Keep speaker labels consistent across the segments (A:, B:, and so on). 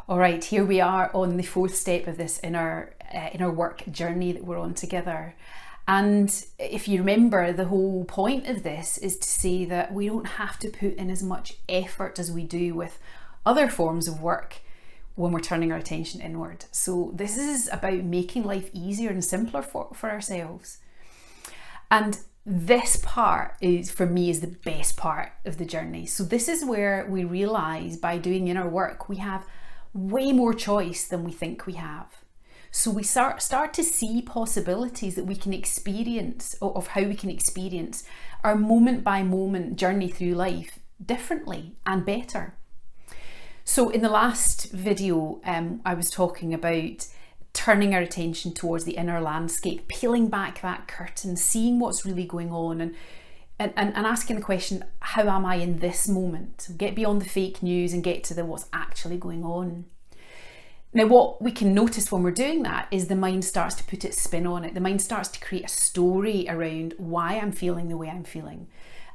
A: All right, here we are on the fourth step of this inner work journey that we're on together. And if you remember, the whole point of this is to say that we don't have to put in as much effort as we do with other forms of work when we're turning our attention inward. So this is about making life easier and simpler for ourselves. And this part is, for me, is the best part of the journey. So this is where we realize by doing inner work, we have way more choice than we think we have. So we start to see possibilities that we can experience, of how we can experience our moment by moment journey through life differently and better. So in the last video, I was talking about turning our attention towards the inner landscape, peeling back that curtain, seeing what's really going on, and asking the question, how am I in this moment? Get beyond the fake news and get to what's actually going on. Now, what we can notice when we're doing that is the mind starts to put its spin on it. The mind starts to create a story around why I'm feeling the way I'm feeling.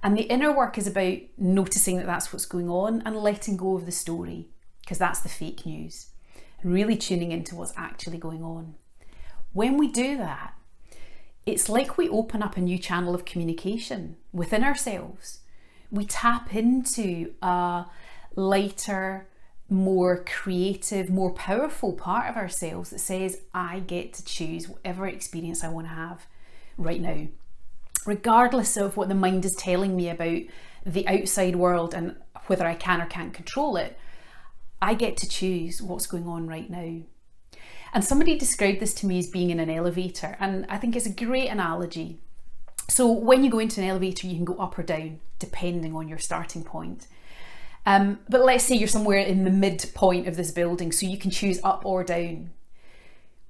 A: And the inner work is about noticing that that's what's going on and letting go of the story, because that's the fake news, and really tuning into what's actually going on. When we do that, it's like we open up a new channel of communication within ourselves. We tap into a lighter, more creative, more powerful part of ourselves that says, I get to choose whatever experience I want to have right now. Regardless of what the mind is telling me about the outside world and whether I can or can't control it, I get to choose what's going on right now. And somebody described this to me as being in an elevator, and I think it's a great analogy. So when you go into an elevator, you can go up or down depending on your starting point. But let's say you're somewhere in the midpoint of this building, so you can choose up or down.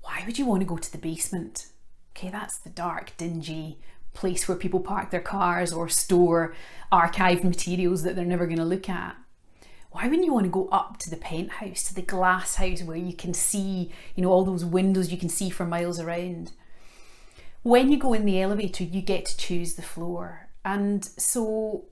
A: Why would you want to go to the basement? Okay, that's the dark, dingy place where people park their cars or store archived materials that they're never going to look at. Why wouldn't you want to go up to the penthouse, to the glass house where you can see, all those windows you can see for miles around? When you go in the elevator, you get to choose the floor. And so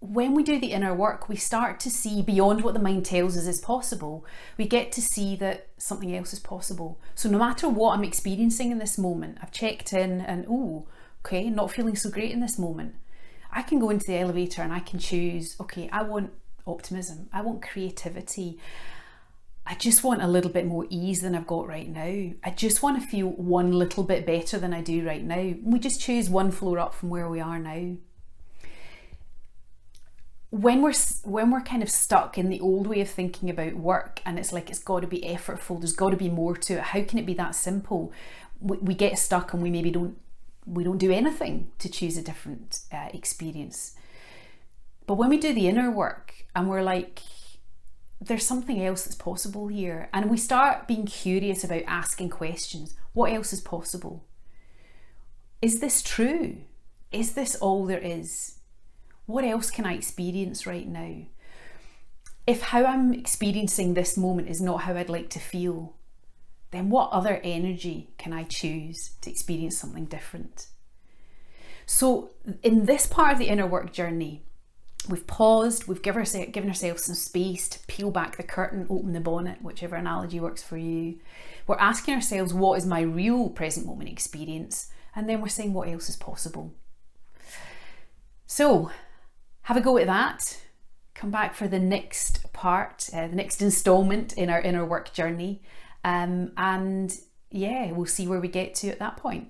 A: when we do the inner work, we start to see beyond what the mind tells us is possible. We get to see that something else is possible. So no matter what I'm experiencing in this moment, I've checked in and, okay, not feeling so great in this moment. I can go into the elevator and I can choose, okay, I want optimism, I want creativity, I just want a little bit more ease than I've got right now. I just want to feel one little bit better than I do right now. We just choose one floor up from where we are now. When we're kind of stuck in the old way of thinking about work, and it's like it's got to be effortful, there's got to be more to it, how can it be that simple? We get stuck and we maybe don't do anything to choose a different experience. But when we do the inner work and we're like, there's something else that's possible here, and we start being curious about asking questions. What else is possible? Is this true? Is this all there is? What else can I experience right now? If how I'm experiencing this moment is not how I'd like to feel, then what other energy can I choose to experience something different? So in this part of the inner work journey, we've paused, we've given ourselves some space to peel back the curtain, open the bonnet, whichever analogy works for you. We're asking ourselves, what is my real present moment experience? And then we're saying, what else is possible? So have a go at that. Come back for the next part, the next installment in our inner work journey. And yeah, we'll see where we get to at that point.